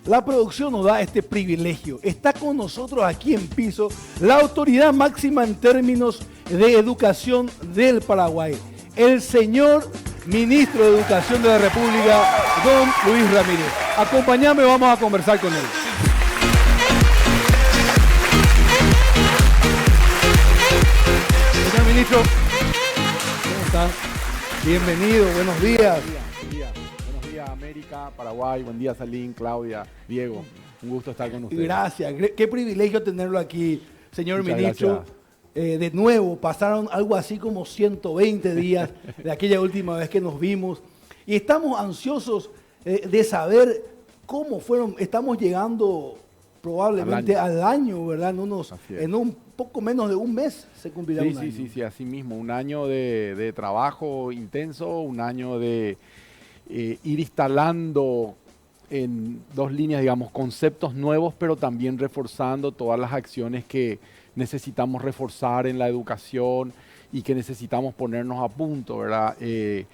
La producción nos da este privilegio. Está con nosotros aquí en piso la autoridad máxima en términos de educación del Paraguay, el señor ministro de Educación de la República, don Luis Ramírez. Acompáñame, vamos a conversar con él. Señor ministro, ¿cómo está? Bienvenido, buenos días. Buenos días, América, Paraguay, buen día, Salín, Claudia, Diego. Un gusto estar con ustedes. Gracias, qué privilegio tenerlo aquí, señor Muchas ministro. gracias. De nuevo, pasaron algo así como 120 días de aquella última vez que nos vimos y estamos ansiosos de saber cómo fueron. Estamos llegando probablemente al año, ¿verdad? En un poco menos de un mes se cumplirá un año. Sí, así mismo. Un año de trabajo intenso, un año de ir instalando en dos líneas, digamos, conceptos nuevos, pero también reforzando todas las acciones que necesitamos reforzar en la educación y que necesitamos ponernos a punto, ¿verdad? En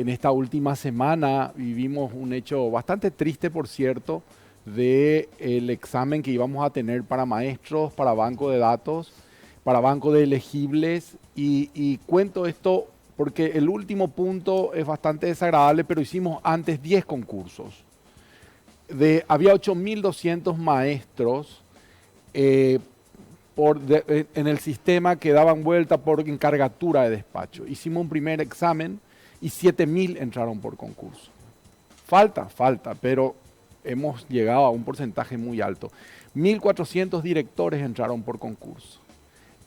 esta última semana vivimos un hecho bastante triste, por cierto, del examen que íbamos a tener para maestros, para banco de datos, para banco de elegibles, y cuento esto porque el último punto es bastante desagradable, pero hicimos antes 10 concursos. Había 8.200 maestros en el sistema que daban vuelta por encargatura de despacho. Hicimos un primer examen y 7.000 entraron por concurso. Falta, pero hemos llegado a un porcentaje muy alto. 1.400 directores entraron por concurso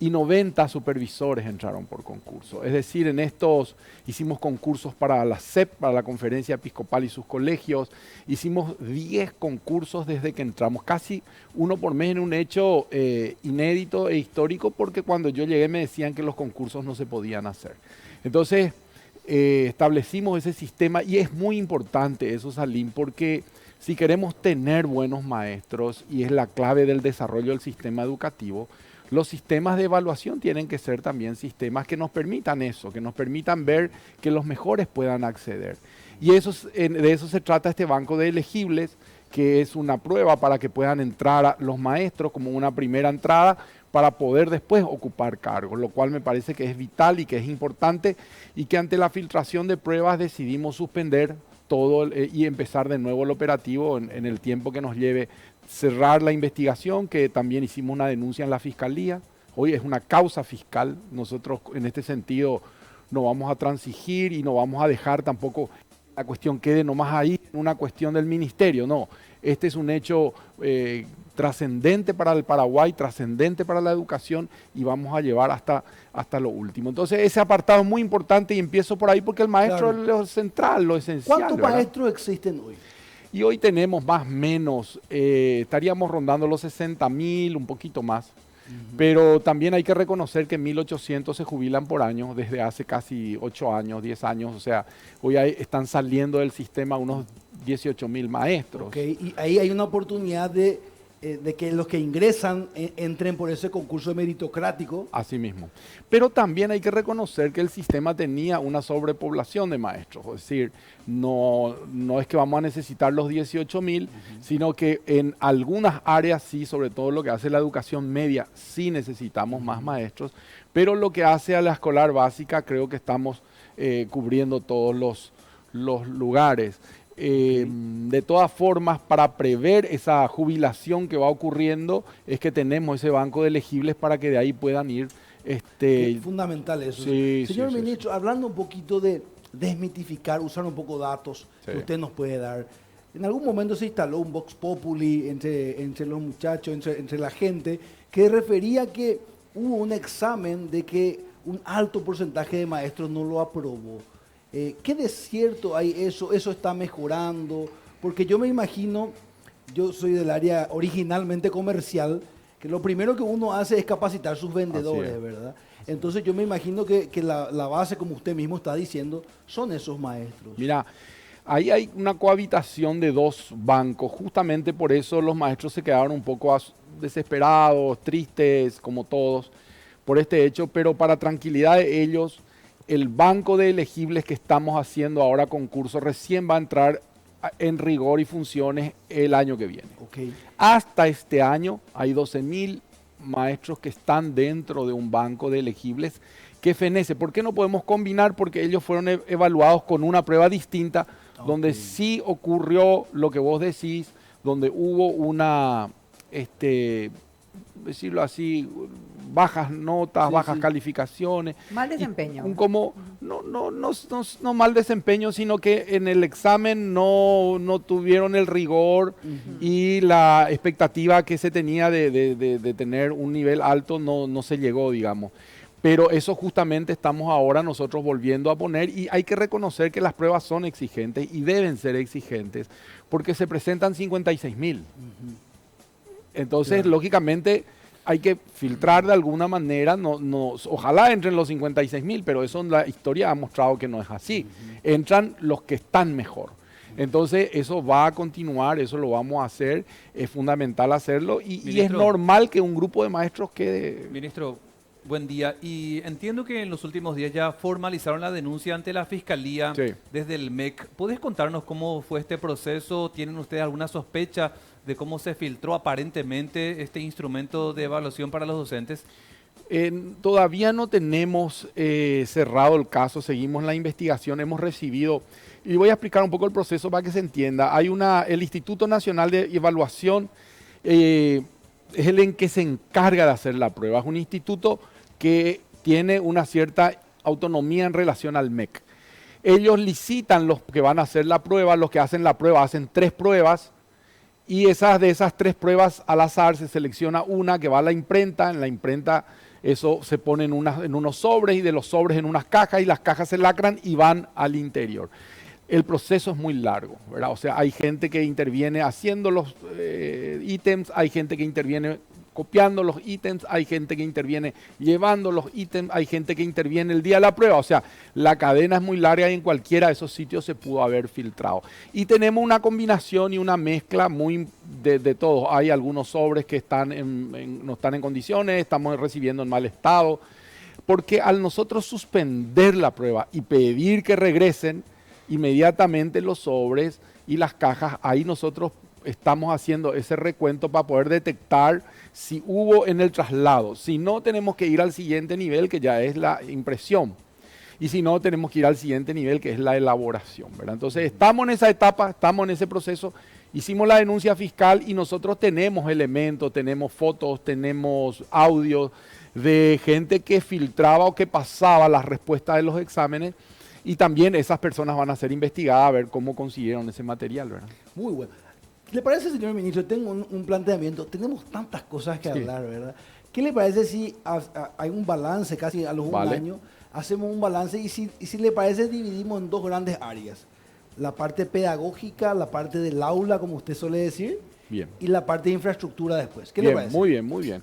y 90 supervisores entraron por concurso. Es decir, en estos hicimos concursos para la CEP, para la Conferencia Episcopal y sus colegios. Hicimos 10 concursos desde que entramos, casi uno por mes, en un hecho inédito e histórico, porque cuando yo llegué me decían que los concursos no se podían hacer. Entonces, establecimos ese sistema y es muy importante eso, Salim, porque si queremos tener buenos maestros, y es la clave del desarrollo del sistema educativo, los sistemas de evaluación tienen que ser también sistemas que nos permitan eso, que nos permitan ver que los mejores puedan acceder. Y de eso se trata este banco de elegibles, que es una prueba para que puedan entrar los maestros como una primera entrada para poder después ocupar cargos, lo cual me parece que es vital y que es importante, y que ante la filtración de pruebas decidimos suspender todo y empezar de nuevo el operativo en el tiempo que nos lleve. Cerrar la investigación, que también hicimos una denuncia en la Fiscalía. Hoy es una causa fiscal. Nosotros en este sentido no vamos a transigir y no vamos a dejar tampoco la cuestión quede nomás ahí, una cuestión del ministerio. No, este es un hecho trascendente para el Paraguay, trascendente para la educación, y vamos a llevar hasta lo último. Entonces ese apartado es muy importante y empiezo por ahí porque el maestro es lo central, lo esencial. ¿Cuántos maestros existen hoy? Y hoy tenemos más o menos, estaríamos rondando los 60.000, un poquito más. Pero también hay que reconocer que 1.800 se jubilan por año desde hace casi 8 años, 10 años. O sea, hoy están saliendo del sistema unos 18.000 maestros. Okay. Y ahí hay una oportunidad de que los que ingresan entren por ese concurso meritocrático. Así mismo. Pero también hay que reconocer que el sistema tenía una sobrepoblación de maestros. Es decir, no es que vamos a necesitar los 18.000, sino que en algunas áreas sí, sobre todo lo que hace la educación media, sí necesitamos más maestros. Pero lo que hace a la escolar básica, creo que estamos cubriendo todos los lugares. De todas formas, para prever esa jubilación que va ocurriendo, es que tenemos ese banco de elegibles para que de ahí puedan ir. Es fundamental eso. Sí, Señor sí, ministro, hablando un poquito de desmitificar, usar un poco datos que usted nos puede dar. En algún momento se instaló un Vox Populi entre los muchachos, entre la gente, que refería que hubo un examen de que un alto porcentaje de maestros no lo aprobó. ¿Qué de cierto hay eso? ¿Eso está mejorando? Porque yo me imagino, yo soy del área originalmente comercial, que lo primero que uno hace es capacitar sus vendedores, ¿verdad? Entonces yo me imagino que la base, como usted mismo está diciendo, son esos maestros. Mira, ahí hay una cohabitación de dos bancos. Justamente por eso los maestros se quedaron un poco desesperados, tristes, como todos, por este hecho. Pero para tranquilidad de ellos, el banco de elegibles que estamos haciendo ahora concurso recién va a entrar en rigor y funciones el año que viene. Okay. Hasta este año hay 12.000 maestros que están dentro de un banco de elegibles que fenece. ¿Por qué no podemos combinar? Porque ellos fueron evaluados con una prueba distinta, donde sí ocurrió lo que vos decís, donde hubo una, decirlo así, bajas notas, bajas calificaciones. Mal desempeño. No mal desempeño, sino que en el examen no tuvieron el rigor y la expectativa que se tenía de tener un nivel alto no se llegó, digamos. Pero eso justamente estamos ahora nosotros volviendo a poner, y hay que reconocer que las pruebas son exigentes y deben ser exigentes porque se presentan 56.000. Entonces, lógicamente, hay que filtrar de alguna manera, ojalá entren los 56.000, pero eso en la historia ha mostrado que no es así. Entran los que están mejor. Entonces, eso va a continuar, eso lo vamos a hacer, es fundamental hacerlo, y es normal que un grupo de maestros quede... Ministro, buen día. Y entiendo que en los últimos días ya formalizaron la denuncia ante la Fiscalía desde el MEC. ¿Puedes contarnos cómo fue este proceso? ¿Tienen ustedes alguna sospecha de cómo se filtró aparentemente este instrumento de evaluación para los docentes? Todavía no tenemos cerrado el caso, seguimos la investigación, hemos recibido, y voy a explicar un poco el proceso para que se entienda. Hay el Instituto Nacional de Evaluación, es el en que se encarga de hacer la prueba. Es un instituto que tiene una cierta autonomía en relación al MEC. Ellos licitan los que van a hacer la prueba, los que hacen la prueba hacen 3 pruebas, y de esas 3 pruebas al azar se selecciona una que va a la imprenta. En la imprenta eso se pone en unos sobres, y de los sobres en unas cajas, y las cajas se lacran y van al interior. El proceso es muy largo, ¿verdad? O sea, hay gente que interviene haciendo los ítems, hay gente que interviene copiando los ítems, hay gente que interviene llevando los ítems, hay gente que interviene el día de la prueba. O sea, la cadena es muy larga y en cualquiera de esos sitios se pudo haber filtrado. Y tenemos una combinación y una mezcla muy de todos. Hay algunos sobres que no están en condiciones, estamos recibiendo en mal estado, porque al nosotros suspender la prueba y pedir que regresen inmediatamente los sobres y las cajas, ahí nosotros estamos haciendo ese recuento para poder detectar si hubo en el traslado. Si no, tenemos que ir al siguiente nivel, que ya es la impresión. Y si no, tenemos que ir al siguiente nivel, que es la elaboración, ¿verdad? Entonces, estamos en esa etapa, estamos en ese proceso. Hicimos la denuncia fiscal y nosotros tenemos elementos, tenemos fotos, tenemos audios de gente que filtraba o que pasaba las respuestas de los exámenes. Y también esas personas van a ser investigadas a ver cómo consiguieron ese material, ¿verdad? Muy bueno. ¿Le parece, señor ministro? Tengo un planteamiento. Tenemos tantas cosas que hablar, ¿verdad? ¿Qué le parece si hay un balance casi a los un año? Hacemos un balance y si le parece dividimos en 2 grandes áreas. La parte pedagógica, la parte del aula, como usted suele decir, y la parte de infraestructura después. ¿Qué le parece? Muy bien, muy bien.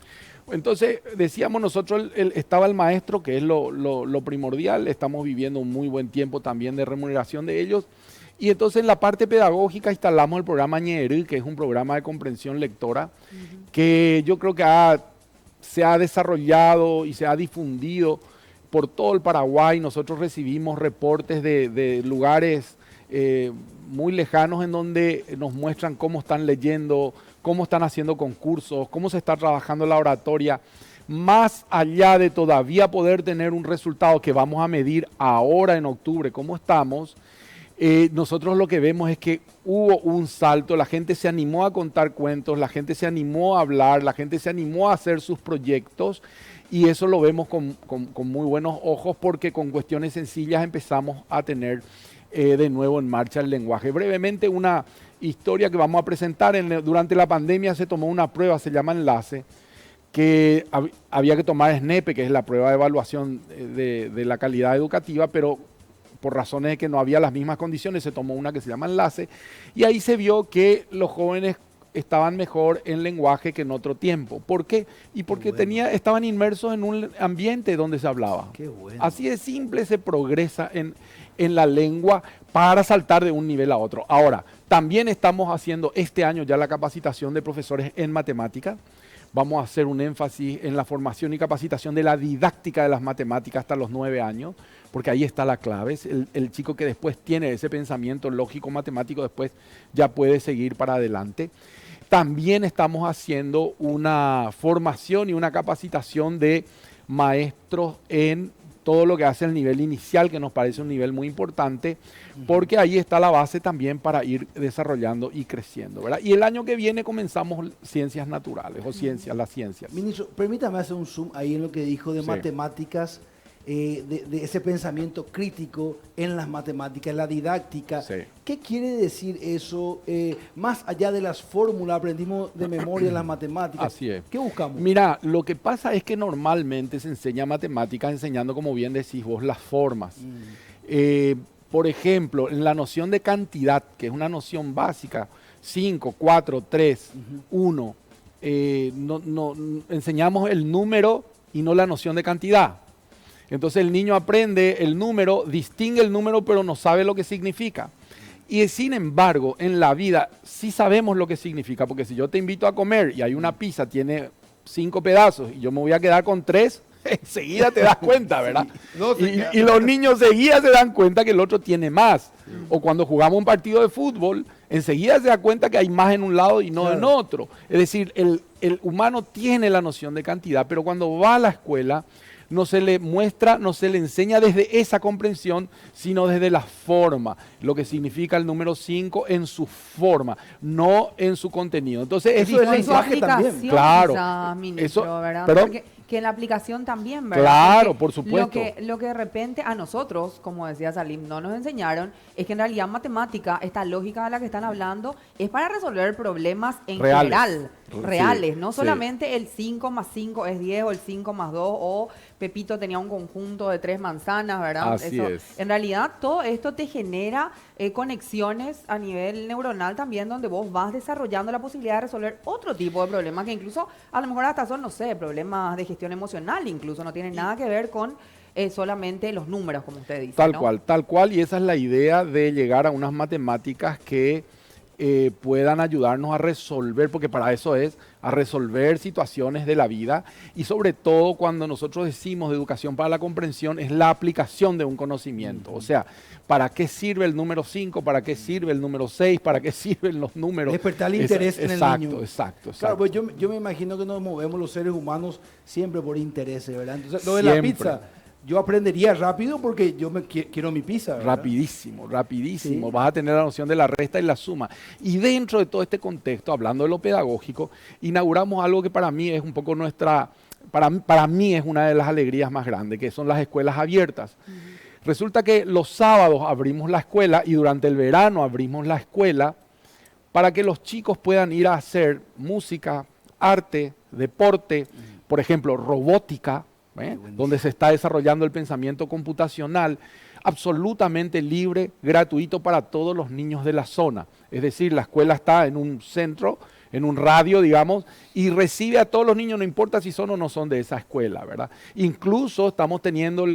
Entonces, decíamos nosotros, estaba el maestro, que es lo primordial. Estamos viviendo un muy buen tiempo también de remuneración de ellos. Y entonces en la parte pedagógica instalamos el programa Ñerí, que es un programa de comprensión lectora, que yo creo que se ha desarrollado y se ha difundido por todo el Paraguay. Nosotros recibimos reportes de lugares muy lejanos en donde nos muestran cómo están leyendo, cómo están haciendo concursos, cómo se está trabajando la oratoria. Más allá de todavía poder tener un resultado que vamos a medir ahora en octubre, cómo estamos, nosotros lo que vemos es que hubo un salto, la gente se animó a contar cuentos, la gente se animó a hablar, la gente se animó a hacer sus proyectos, y eso lo vemos con muy buenos ojos, porque con cuestiones sencillas empezamos a tener de nuevo en marcha el lenguaje. Brevemente, una historia que vamos a presentar. Durante la pandemia se tomó una prueba, se llama Enlace, que había que tomar SNEPE, que es la prueba de evaluación de la calidad educativa, pero por razones de que no había las mismas condiciones, se tomó una que se llama Enlace, y ahí se vio que los jóvenes estaban mejor en lenguaje que en otro tiempo. ¿Por qué? Y porque estaban inmersos en un ambiente donde se hablaba. Qué bueno. Así de simple se progresa en la lengua, para saltar de un nivel a otro. Ahora, también estamos haciendo este año ya la capacitación de profesores en matemática. Vamos a hacer un énfasis en la formación y capacitación de la didáctica de las matemáticas hasta los 9 años, porque ahí está la clave. Es el chico que después tiene ese pensamiento lógico matemático, después ya puede seguir para adelante. También estamos haciendo una formación y una capacitación de maestros en todo lo que hace el nivel inicial, que nos parece un nivel muy importante, porque ahí está la base también para ir desarrollando y creciendo, ¿verdad? Y el año que viene comenzamos ciencias naturales o las ciencias. Ministro, permítame hacer un zoom ahí en lo que dijo de matemáticas, de ese pensamiento crítico en las matemáticas, la didáctica. Sí. ¿Qué quiere decir eso? Más allá de las fórmulas, aprendimos de memoria las matemáticas. Así es. ¿Qué buscamos? Mira, lo que pasa es que normalmente se enseña matemáticas enseñando, como bien decís vos, las formas. Por ejemplo, en la noción de cantidad, que es una noción básica, 5, 4, 3, 1, enseñamos el número y no la noción de cantidad. Entonces el niño aprende el número, distingue el número, pero no sabe lo que significa. Y sin embargo, en la vida sí sabemos lo que significa, porque si yo te invito a comer y hay una pizza, tiene 5 pedazos y yo me voy a quedar con 3, enseguida te das cuenta, ¿verdad? Sí. No, y los niños enseguida se dan cuenta que el otro tiene más. Sí. O cuando jugamos un partido de fútbol, enseguida se da cuenta que hay más en un lado y no en otro. Es decir, el humano tiene la noción de cantidad, pero cuando va a la escuela no se le muestra, no se le enseña desde esa comprensión, sino desde la forma, lo que significa el número 5 en su forma, no en su contenido. Entonces, eso es lenguaje también. Claro. Quizás, ministro, eso, ¿verdad? ¿perdón? Porque que en la aplicación también, ¿verdad? Claro, porque por supuesto. Lo que de repente a nosotros, como decía Salim, no nos enseñaron, es que en realidad matemática, esta lógica de la que están hablando, es para resolver problemas en general, reales, sí, no solamente el 5 más 5 es 10 o el 5 más 2 o Pepito tenía un conjunto de 3 manzanas, ¿verdad? Así es. En realidad todo esto te genera conexiones a nivel neuronal también, donde vos vas desarrollando la posibilidad de resolver otro tipo de problemas que incluso a lo mejor hasta son, no sé, problemas de gestión emocional, incluso no tienen nada que ver con solamente los números, como usted dice. Tal cual, y esa es la idea de llegar a unas matemáticas que puedan ayudarnos a resolver, porque para eso es, a resolver situaciones de la vida, y sobre todo cuando nosotros decimos de educación para la comprensión, es la aplicación de un conocimiento. O sea, ¿para qué sirve el número 5? ¿Para qué sirve el número 6? ¿Para qué sirven los números? Despertar el interés en el niño. Exacto. Claro, pues yo me imagino que nos movemos los seres humanos siempre por intereses, ¿verdad? Entonces, lo de la pizza, yo aprendería rápido porque yo quiero mi pizza, ¿verdad? Rapidísimo. Sí. Vas a tener la noción de la resta y la suma. Y dentro de todo este contexto, hablando de lo pedagógico, inauguramos algo que para mí es un poco para mí es una de las alegrías más grandes, que son las escuelas abiertas. Resulta que los sábados abrimos la escuela y durante el verano abrimos la escuela para que los chicos puedan ir a hacer música, arte, deporte, por ejemplo, robótica, donde se está desarrollando el pensamiento computacional, absolutamente libre, gratuito para todos los niños de la zona. Es decir, la escuela está en un centro, en un radio, digamos, y recibe a todos los niños, no importa si son o no son de esa escuela, ¿verdad? Incluso estamos teniendo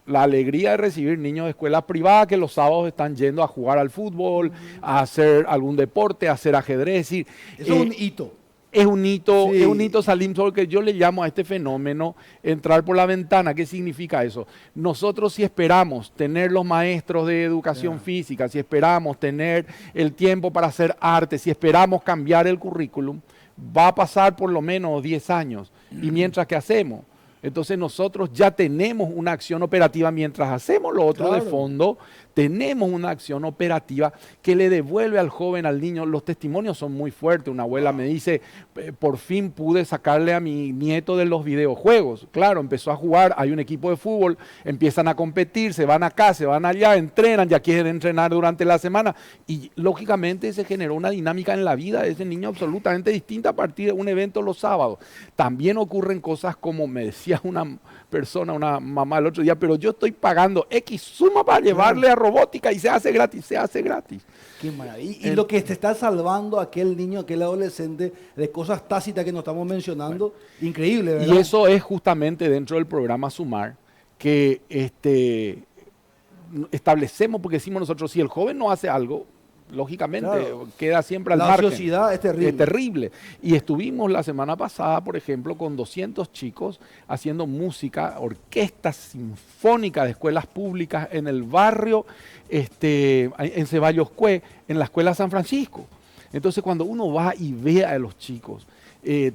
la alegría de recibir niños de escuela privada que los sábados están yendo a jugar al fútbol, a hacer algún deporte, a hacer ajedrez. Es decir, eso es un hito. Es un hito, Salim, porque yo le llamo a este fenómeno entrar por la ventana. ¿Qué significa eso? Nosotros, si esperamos tener los maestros de educación física, si esperamos tener el tiempo para hacer arte, si esperamos cambiar el currículum, va a pasar por lo menos 10 años. ¿Y mientras que hacemos? Entonces nosotros ya tenemos una acción operativa mientras hacemos lo otro de fondo, tenemos una acción operativa que le devuelve al joven, al niño. Los testimonios son muy fuertes. Una abuela me dice, por fin pude sacarle a mi nieto de los videojuegos. Claro, empezó a jugar, hay un equipo de fútbol, empiezan a competir, se van acá, se van allá, entrenan, ya quieren entrenar durante la semana. Y lógicamente se generó una dinámica en la vida de ese niño absolutamente distinta a partir de un evento los sábados. También ocurren cosas como me decía una persona, una mamá el otro día, pero yo estoy pagando X suma para llevarle a robótica y se hace gratis. Qué maravilla. Y lo que te está salvando a aquel niño, aquel adolescente de cosas tácitas que nos estamos mencionando, increíble, ¿verdad? Y eso es justamente dentro del programa Sumar, que establecemos, porque decimos nosotros, si el joven no hace algo, lógicamente queda siempre al margen. La ociosidad es terrible. Es terrible. Y estuvimos la semana pasada, por ejemplo, con 200 chicos haciendo música, orquesta sinfónica de escuelas públicas en el barrio, en Ceballos Cue, en la escuela San Francisco. Entonces, cuando uno va y ve a los chicos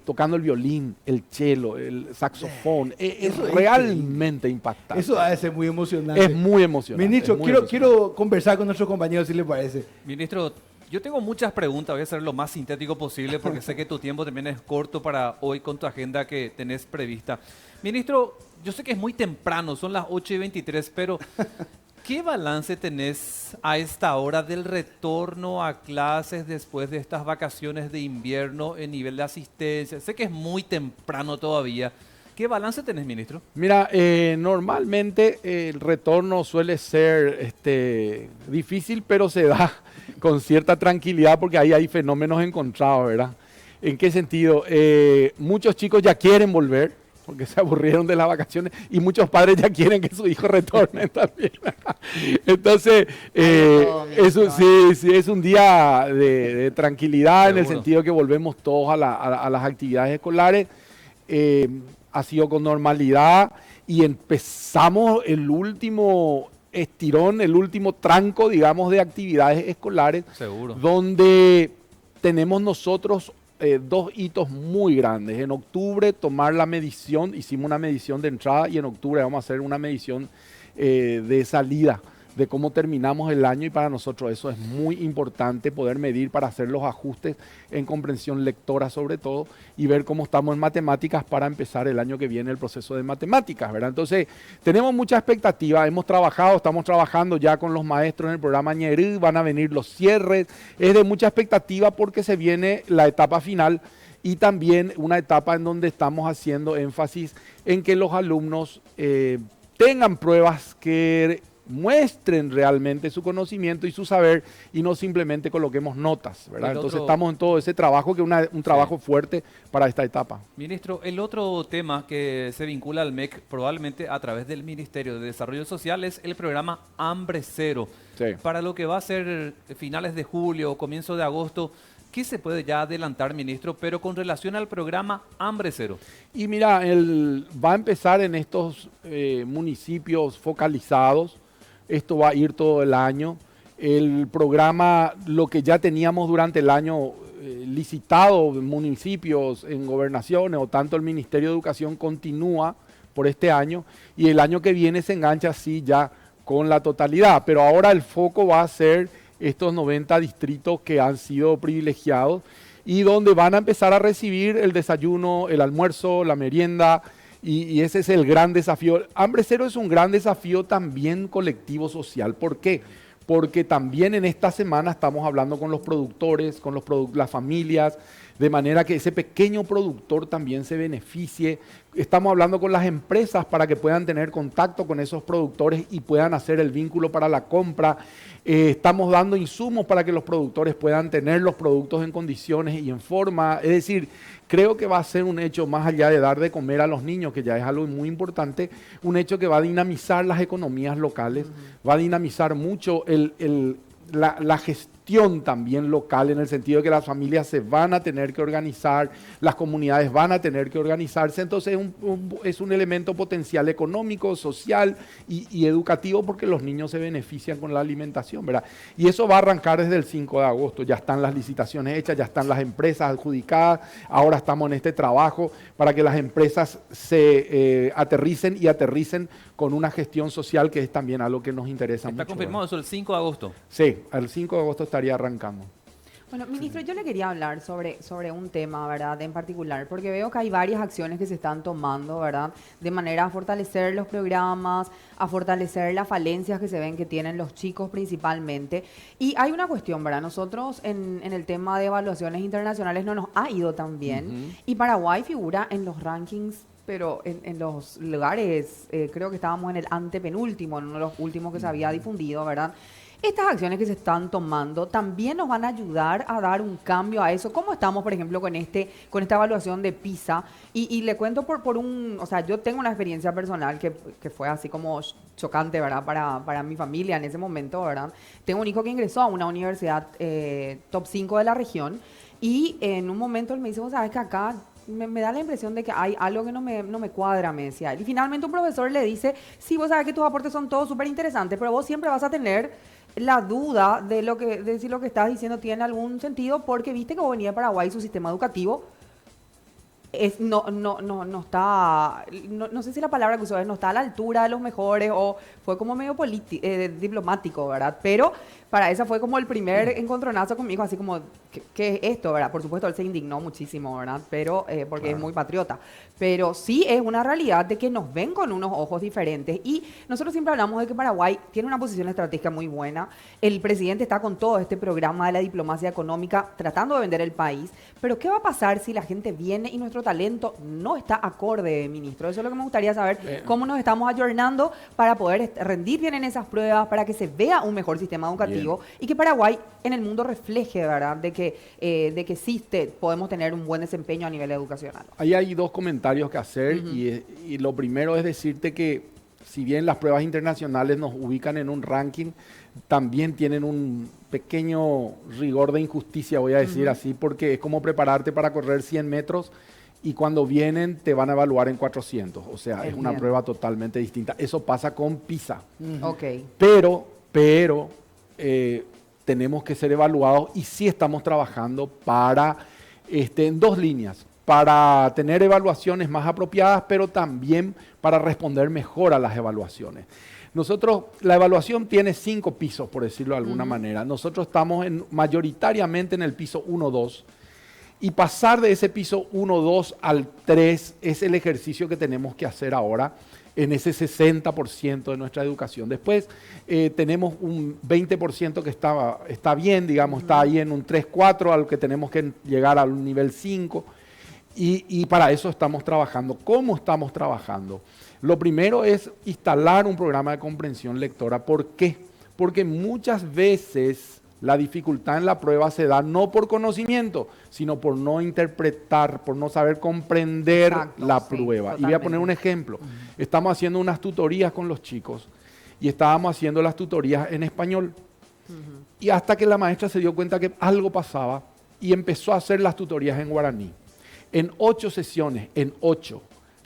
tocando el violín, el cello, el saxofón, es realmente impactante. Eso ha de ser muy emocionante. Es muy emocionante. Ministro, quiero conversar con nuestros compañeros, si le parece. Ministro, yo tengo muchas preguntas, voy a ser lo más sintético posible porque sé que tu tiempo también es corto para hoy con tu agenda que tenés prevista. Ministro, yo sé que es muy temprano, son las 8:23, pero ¿qué balance tenés a esta hora del retorno a clases después de estas vacaciones de invierno en nivel de asistencia? Sé que es muy temprano todavía. ¿Qué balance tenés, ministro? Mira, normalmente el retorno suele ser difícil, pero se da con cierta tranquilidad porque ahí hay fenómenos encontrados, ¿verdad? ¿En qué sentido? Muchos chicos ya quieren volver porque se aburrieron de las vacaciones y muchos padres ya quieren que sus hijos retornen también. Entonces, es un día de tranquilidad. Seguro. En el sentido que volvemos todos a las actividades escolares. Ha sido con normalidad y empezamos el último estirón, el último tranco, digamos, de actividades escolares. Seguro. Donde tenemos nosotros dos hitos muy grandes. En octubre tomar la medición, hicimos una medición de entrada y en octubre vamos a hacer una medición de salida, de cómo terminamos el año, y para nosotros eso es muy importante, poder medir para hacer los ajustes en comprensión lectora sobre todo y ver cómo estamos en matemáticas para empezar el año que viene el proceso de matemáticas, ¿verdad? Entonces, tenemos mucha expectativa, estamos trabajando ya con los maestros en el programa Ñerú, van a venir los cierres, es de mucha expectativa porque se viene la etapa final y también una etapa en donde estamos haciendo énfasis en que los alumnos tengan pruebas que muestren realmente su conocimiento y su saber y no simplemente coloquemos notas, ¿verdad? Entonces estamos en todo ese trabajo que es un trabajo fuerte para esta etapa. Ministro, el otro tema que se vincula al MEC probablemente a través del Ministerio de Desarrollo Social es el programa Hambre Cero. Sí. Para lo que va a ser finales de julio o comienzo de agosto, ¿qué se puede ya adelantar, ministro, pero con relación al programa Hambre Cero? Y mira, va a empezar en estos municipios focalizados. Esto va a ir todo el año. El programa, lo que ya teníamos durante el año licitado en municipios, en gobernaciones o tanto el Ministerio de Educación continúa por este año y el año que viene se engancha así ya con la totalidad. Pero ahora el foco va a ser estos 90 distritos que han sido privilegiados y donde van a empezar a recibir el desayuno, el almuerzo, la merienda. Y ese es el gran desafío. Hambre Cero es un gran desafío también colectivo social. ¿Por qué? Porque también en esta semana estamos hablando con los productores, con las familias, de manera que ese pequeño productor también se beneficie. Estamos hablando con las empresas para que puedan tener contacto con esos productores y puedan hacer el vínculo para la compra. Estamos dando insumos para que los productores puedan tener los productos en condiciones y en forma. Es decir, creo que va a ser un hecho, más allá de dar de comer a los niños, que ya es algo muy importante, un hecho que va a dinamizar las economías locales, va a dinamizar mucho la gestión también local, en el sentido de que las familias se van a tener que organizar, las comunidades van a tener que organizarse. Entonces es un elemento potencial económico, social y educativo, porque los niños se benefician con la alimentación, ¿verdad? Y eso va a arrancar desde el 5 de agosto. Ya están las licitaciones hechas, ya están las empresas adjudicadas. Ahora estamos en este trabajo para que las empresas se aterricen con una gestión social, que es también algo que nos interesa mucho. ¿Está confirmado eso el 5 de agosto? Sí, el 5 de agosto estaría arrancando. Bueno, ministro, yo le quería hablar sobre un tema, ¿verdad?, en particular, porque veo que hay varias acciones que se están tomando, ¿verdad?, de manera a fortalecer los programas, a fortalecer las falencias que se ven que tienen los chicos principalmente. Y hay una cuestión, ¿verdad? Nosotros en el tema de evaluaciones internacionales no nos ha ido tan bien, y Paraguay figura en los rankings, pero en los lugares, creo que estábamos en el antepenúltimo, en uno de los últimos que se había difundido, ¿verdad? Estas acciones que se están tomando también nos van a ayudar a dar un cambio a eso. ¿Cómo estamos, por ejemplo, con esta evaluación de PISA? Y le cuento o sea, yo tengo una experiencia personal que fue así como chocante, ¿verdad? Para mi familia en ese momento, ¿verdad? Tengo un hijo que ingresó a una universidad top 5 de la región y en un momento él me dice, vos sabés que acá me da la impresión de que hay algo que no me cuadra, me decía él. Y finalmente un profesor le dice, sí, vos sabés que tus aportes son todos súper interesantes, pero vos siempre vas a tener la duda de si lo que estás diciendo tiene algún sentido, porque viste que vos venís de Paraguay y su sistema educativo no está, no sé si la palabra que usó es no está a la altura de los mejores, o fue como medio diplomático, ¿verdad? Pero para esa fue como el primer encontronazo conmigo, así como, ¿qué es esto, verdad? Por supuesto, él se indignó muchísimo, ¿verdad? Pero, porque es muy patriota. Pero sí es una realidad de que nos ven con unos ojos diferentes. Y nosotros siempre hablamos de que Paraguay tiene una posición estratégica muy buena. El presidente está con todo este programa de la diplomacia económica tratando de vender el país. Pero ¿qué va a pasar si la gente viene y nuestro talento no está acorde, ministro? Eso es lo que me gustaría saber. ¿Cómo nos estamos ayornando para poder rendir bien en esas pruebas, para que se vea un mejor sistema educativo? Y que Paraguay en el mundo refleje, ¿verdad?, de que existe, podemos tener un buen desempeño a nivel educacional. Ahí hay dos comentarios que hacer y lo primero es decirte que si bien las pruebas internacionales nos ubican en un ranking, también tienen un pequeño rigor de injusticia, voy a decir así, porque es como prepararte para correr 100 metros y cuando vienen te van a evaluar en 400. O sea, es una prueba totalmente distinta. Eso pasa con PISA. Okay. Pero tenemos que ser evaluados y sí estamos trabajando para, en dos líneas, para tener evaluaciones más apropiadas, pero también para responder mejor a las evaluaciones. Nosotros, la evaluación tiene 5 pisos, por decirlo de alguna manera. Nosotros estamos mayoritariamente en el piso 1-2, y pasar de ese piso 1-2 al 3 es el ejercicio que tenemos que hacer ahora en ese 60% de nuestra educación. Después tenemos un 20% que está bien, digamos, está ahí en un 3-4, al que tenemos que llegar al nivel 5, y para eso estamos trabajando. ¿Cómo estamos trabajando? Lo primero es instalar un programa de comprensión lectora. ¿Por qué? Porque muchas veces la dificultad en la prueba se da no por conocimiento, sino por no interpretar, por no saber comprender la prueba. Totalmente. Y voy a poner un ejemplo. Estamos haciendo unas tutorías con los chicos y estábamos haciendo las tutorías en español. Y hasta que la maestra se dio cuenta que algo pasaba y empezó a hacer las tutorías en guaraní. En 8 sesiones,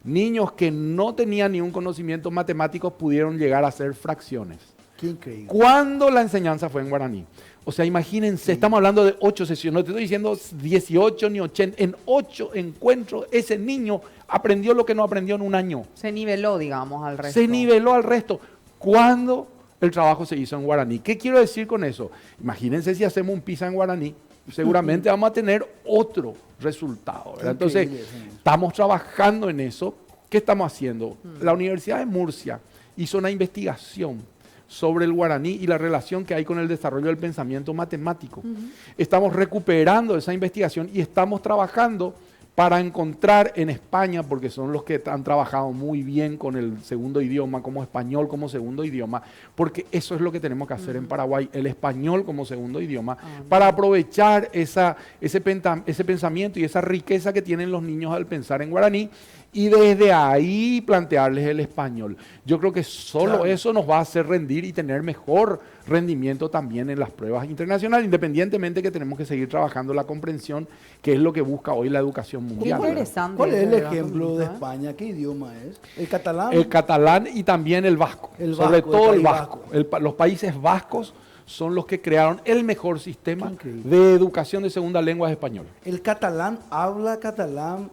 niños que no tenían ni un conocimiento matemático pudieron llegar a hacer fracciones. Qué increíble. Cuando la enseñanza fue en guaraní. O sea, imagínense, estamos hablando de 8 sesiones, no te estoy diciendo 18 ni 80, en 8 encuentros ese niño aprendió lo que no aprendió en un año. Se niveló, digamos, al resto. Se niveló al resto. Cuando el trabajo se hizo en guaraní. ¿Qué quiero decir con eso? Imagínense si hacemos un PISA en guaraní, seguramente vamos a tener otro resultado, ¿verdad? Entonces, estamos trabajando en eso. ¿Qué estamos haciendo? La Universidad de Murcia hizo una investigación sobre el guaraní y la relación que hay con el desarrollo del pensamiento matemático. Estamos recuperando esa investigación y estamos trabajando para encontrar en España, porque son los que han trabajado muy bien con el segundo idioma, como español como segundo idioma, porque eso es lo que tenemos que hacer en Paraguay, el español como segundo idioma, para aprovechar ese pensamiento y esa riqueza que tienen los niños al pensar en guaraní, y desde ahí plantearles el español. Yo creo que solo eso nos va a hacer rendir y tener mejor rendimiento también en las pruebas internacionales, independientemente que tenemos que seguir trabajando la comprensión, que es lo que busca hoy la educación mundial. Qué interesante. ¿Cuál es el ejemplo de España? ¿Qué idioma es? ¿El catalán? El catalán y también el vasco. Sobre todo el vasco. Los países vascos son los que crearon el mejor sistema de educación de segunda lengua español. El catalán habla catalán,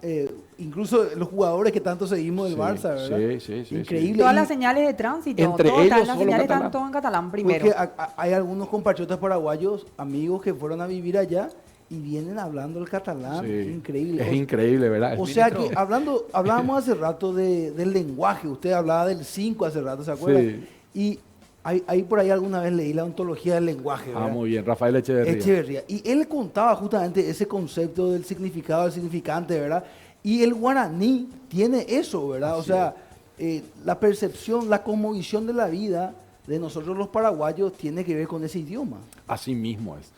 incluso los jugadores que tanto seguimos del Barça, ¿verdad? Sí. Increíble. Todas las señales de tránsito, entre ellos las señales están todo en catalán primero. Porque hay algunos compatriotas paraguayos, amigos que fueron a vivir allá y vienen hablando el catalán. Increíble. Es increíble, ¿verdad? O sea que hablábamos hace rato del lenguaje, usted hablaba del 5 hace rato, ¿se acuerda? Sí. Y ahí por ahí alguna vez leí la ontología del lenguaje, ¿verdad? Muy bien, Rafael Echeverría. Y él contaba justamente ese concepto del significado, del significante, ¿verdad? Y el guaraní tiene eso, ¿verdad? O sea, la percepción, la cosmovisión de la vida de nosotros los paraguayos tiene que ver con ese idioma. Así mismo es.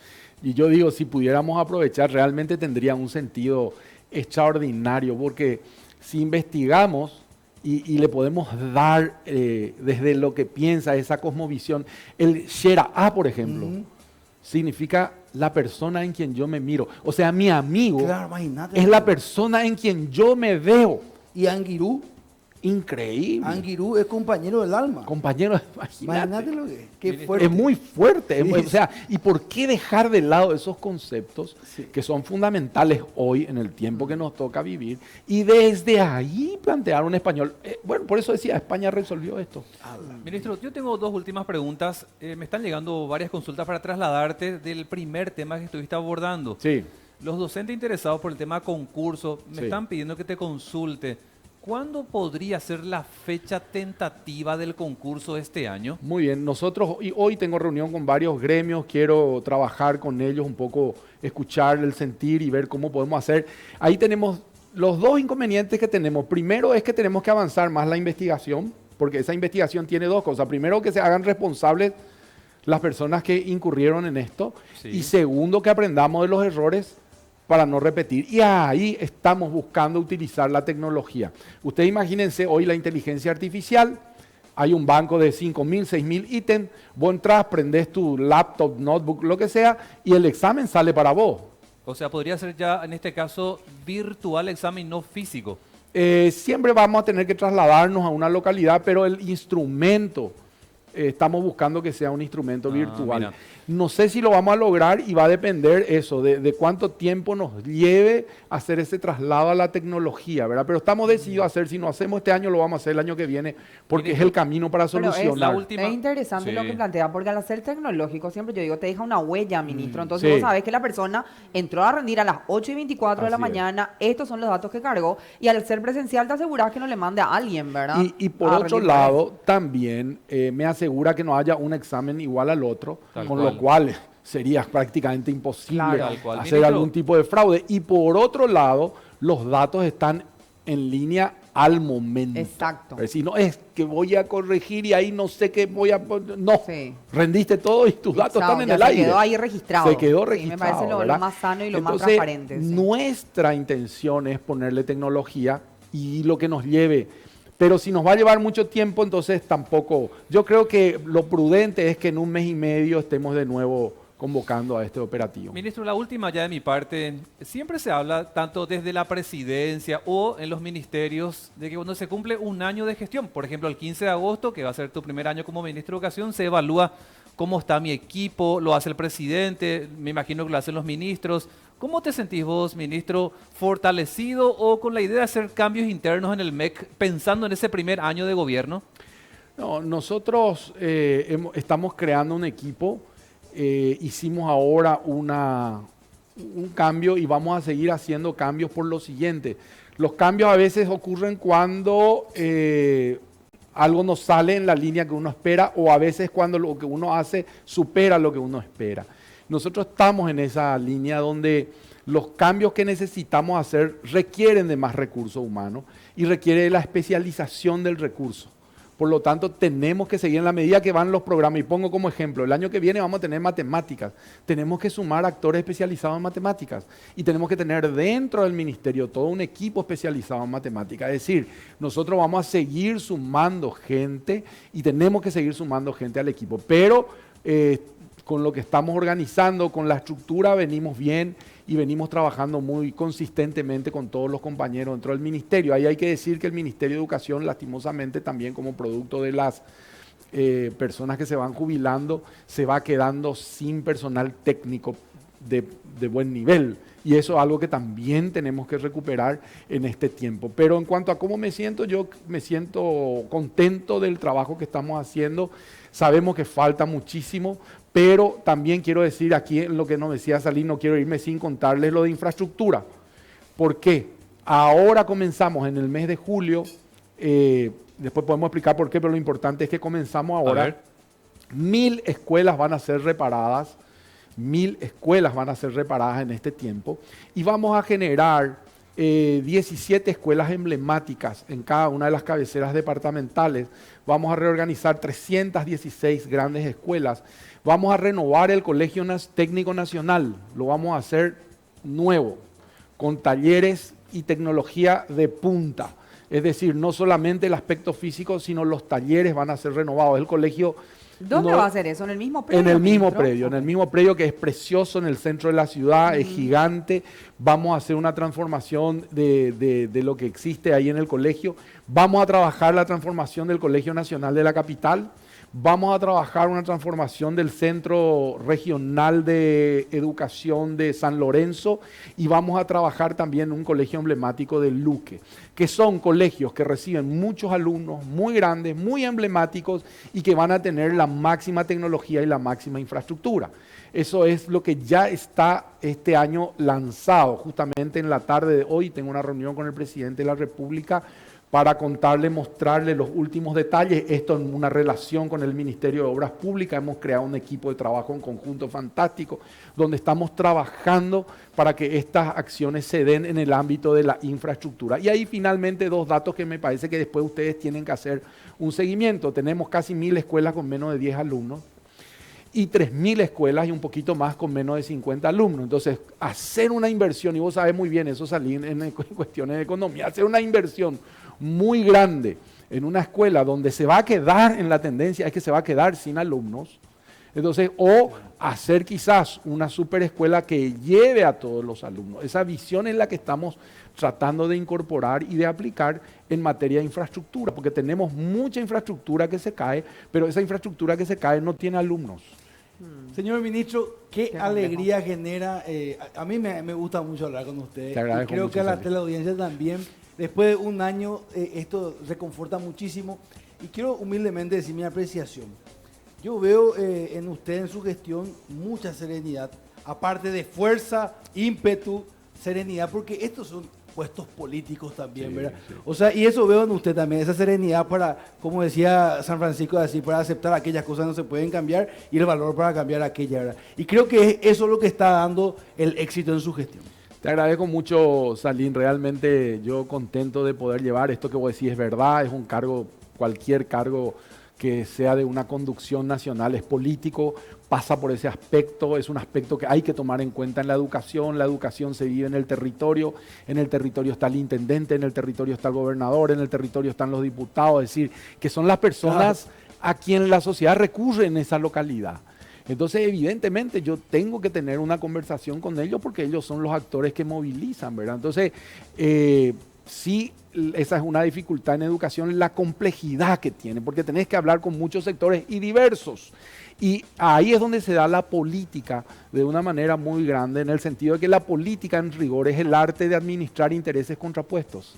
Y yo digo, si pudiéramos aprovechar, realmente tendría un sentido extraordinario, porque si investigamos y le podemos dar desde lo que piensa esa cosmovisión, el Shera'a, por ejemplo, significa la persona en quien yo me miro. O sea, mi amigo es la persona en quien yo me veo. Y Anguirú. Increíble. Anguirú es compañero del alma. Compañero, imagínate lo que qué fuerte. Es muy fuerte. Sí. O sea, ¿y por qué dejar de lado esos conceptos que son fundamentales hoy en el tiempo que nos toca vivir? Y desde ahí plantear un español. Bueno, por eso decía, España resolvió esto. Ministro, yo tengo dos últimas preguntas. Me están llegando varias consultas para trasladarte del primer tema que estuviste abordando. Sí. Los docentes interesados por el tema concurso me están pidiendo que te consulte. ¿Cuándo podría ser la fecha tentativa del concurso este año? Muy bien, nosotros hoy tengo reunión con varios gremios, quiero trabajar con ellos un poco, escuchar el sentir y ver cómo podemos hacer. Ahí tenemos los dos inconvenientes que tenemos. Primero es que tenemos que avanzar más la investigación, porque esa investigación tiene dos cosas. Primero, que se hagan responsables las personas que incurrieron en esto. Sí. Y segundo, que aprendamos de los errores para no repetir. Y ahí estamos buscando utilizar la tecnología. Ustedes imagínense hoy la inteligencia artificial, hay un banco de 5.000, 6.000 ítems, vos entras, prendés tu laptop, notebook, lo que sea, y el examen sale para vos. O sea, podría ser ya, en este caso, virtual examen, no físico. Siempre vamos a tener que trasladarnos a una localidad, pero el instrumento, estamos buscando que sea un instrumento virtual. Mira. No sé si lo vamos a lograr y va a depender eso, de cuánto tiempo nos lleve hacer ese traslado a la tecnología, ¿verdad? Pero estamos decididos a hacer, si no hacemos este año, lo vamos a hacer el año que viene, porque es el camino para solucionar. Es interesante lo que plantea, porque al hacer tecnológico, siempre yo digo, te deja una huella, ministro. Entonces vos sabés que la persona entró a rendir a las 8:24 de la mañana, estos son los datos que cargó, y al ser presencial te aseguras que no le mande a alguien, ¿verdad? Y por otro lado, también me asegura que no haya un examen igual al otro, con lo cual sería prácticamente imposible hacer algún tipo de fraude. Y por otro lado, los datos están en línea al momento. Exacto. Es decir, no es que voy a corregir y ahí no sé qué voy a... No, rendiste todo y tus datos están en el aire. Se quedó ahí registrado. Se quedó registrado, me parece lo más sano y lo más transparente. Nuestra intención es ponerle tecnología y lo que nos lleve. Pero si nos va a llevar mucho tiempo, entonces tampoco. Yo creo que lo prudente es que en 1 mes y medio estemos de nuevo convocando a este operativo. Ministro, la última ya de mi parte. Siempre se habla, tanto desde la presidencia o en los ministerios, de que cuando se cumple 1 año de gestión, por ejemplo, el 15 de agosto, que va a ser tu primer año como ministro de Educación, se evalúa cómo está mi equipo, lo hace el presidente, me imagino que lo hacen los ministros. ¿Cómo te sentís vos, ministro, fortalecido o con la idea de hacer cambios internos en el MEC pensando en ese primer año de gobierno? No, nosotros estamos creando un equipo, hicimos ahora un cambio y vamos a seguir haciendo cambios por lo siguiente. Los cambios a veces ocurren cuando algo no sale en la línea que uno espera o a veces cuando lo que uno hace supera lo que uno espera. Nosotros estamos en esa línea donde los cambios que necesitamos hacer requieren de más recursos humanos y requiere de la especialización del recurso. Por lo tanto, tenemos que seguir en la medida que van los programas. Y pongo como ejemplo, el año que viene vamos a tener matemáticas. Tenemos que sumar actores especializados en matemáticas. Y tenemos que tener dentro del ministerio todo un equipo especializado en matemáticas. Es decir, nosotros vamos a seguir sumando gente y tenemos que seguir sumando gente al equipo. Pero con lo que estamos organizando, con la estructura, venimos bien y venimos trabajando muy consistentemente con todos los compañeros dentro del ministerio. Ahí hay que decir que el Ministerio de Educación, lastimosamente, también como producto de las personas que se van jubilando, se va quedando sin personal técnico de buen nivel. Y eso es algo que también tenemos que recuperar en este tiempo. Pero en cuanto a cómo me siento, yo me siento contento del trabajo que estamos haciendo. Sabemos que falta muchísimo, pero también quiero decir aquí en lo que nos decía Salim, no quiero irme sin contarles lo de infraestructura. ¿Por qué? Ahora comenzamos en el mes de julio, después podemos explicar por qué, pero lo importante es que comenzamos ahora. 1.000 escuelas van a ser reparadas, 1.000 escuelas van a ser reparadas en este tiempo y vamos a generar 17 escuelas emblemáticas en cada una de las cabeceras departamentales. Vamos a reorganizar 316 grandes escuelas. Vamos a renovar el Colegio Técnico Nacional. Lo vamos a hacer nuevo, con talleres y tecnología de punta. Es decir, no solamente el aspecto físico, sino los talleres van a ser renovados. El colegio... ¿Dónde va a ser eso? ¿En el mismo predio? En el mismo predio, en el mismo predio que es precioso en el centro de la ciudad, es gigante. Vamos a hacer una transformación de lo que existe ahí en el colegio. Vamos a trabajar la transformación del Colegio Nacional de la Capital. Vamos a trabajar una transformación del Centro Regional de Educación de San Lorenzo y vamos a trabajar también un colegio emblemático de Luque, que son colegios que reciben muchos alumnos muy grandes, muy emblemáticos y que van a tener la máxima tecnología y la máxima infraestructura. Eso es lo que ya está este año lanzado. Justamente en la tarde de hoy tengo una reunión con el presidente de la República para contarle, mostrarle los últimos detalles. Esto en una relación con el Ministerio de Obras Públicas. Hemos creado un equipo de trabajo en conjunto fantástico, donde estamos trabajando para que estas acciones se den en el ámbito de la infraestructura. Y ahí finalmente 2 datos que me parece que después ustedes tienen que hacer un seguimiento. Tenemos casi 1000 escuelas con menos de 10 alumnos y 3000 escuelas y un poquito más con menos de 50 alumnos. Entonces, hacer una inversión, y vos sabés muy bien, eso salí en cuestiones de economía, hacer una inversión muy grande en una escuela donde se va a quedar en la tendencia, es que se va a quedar sin alumnos. Entonces, o hacer quizás una superescuela que lleve a todos los alumnos. Esa visión es la que estamos tratando de incorporar y de aplicar en materia de infraestructura, porque tenemos mucha infraestructura que se cae, pero esa infraestructura que se cae no tiene alumnos. Señor ministro, qué alegría genera. A mí me gusta mucho hablar con usted. Y creo que a la teleaudiencia también. Después de un año, esto reconforta muchísimo. Y quiero humildemente decir mi apreciación. Yo veo en usted, en su gestión, mucha serenidad. Aparte de fuerza, ímpetu, serenidad, porque estos son puestos políticos también, ¿verdad? Sí. O sea, y eso veo en usted también, esa serenidad para, como decía San Francisco de Asís, para aceptar aquellas cosas que no se pueden cambiar y el valor para cambiar aquellas, ¿verdad? Y creo que eso es lo que está dando el éxito en su gestión. Te agradezco mucho, Salim, realmente yo contento de poder llevar esto que vos decís, es verdad, es un cargo, cualquier cargo que sea de una conducción nacional es político, pasa por ese aspecto, es un aspecto que hay que tomar en cuenta en la educación se vive en el territorio está el intendente, en el territorio está el gobernador, en el territorio están los diputados, es decir, que son las personas a quien la sociedad recurre en esa localidad. Entonces, evidentemente, yo tengo que tener una conversación con ellos porque ellos son los actores que movilizan, ¿verdad? Entonces, sí, esa es una dificultad en educación, la complejidad que tiene, porque tenés que hablar con muchos sectores y diversos. Y ahí es donde se da la política de una manera muy grande, en el sentido de que la política, en rigor, es el arte de administrar intereses contrapuestos.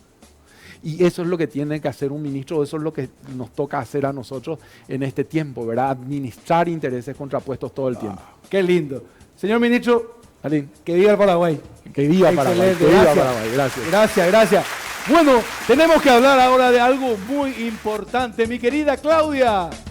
Y eso es lo que tiene que hacer un ministro, eso es lo que nos toca hacer a nosotros en este tiempo, ¿verdad? Administrar intereses contrapuestos todo el tiempo. Qué lindo. Señor ministro, que viva el Paraguay. Que viva Paraguay. Que viva Paraguay. Gracias. Gracias. Bueno, tenemos que hablar ahora de algo muy importante, mi querida Claudia.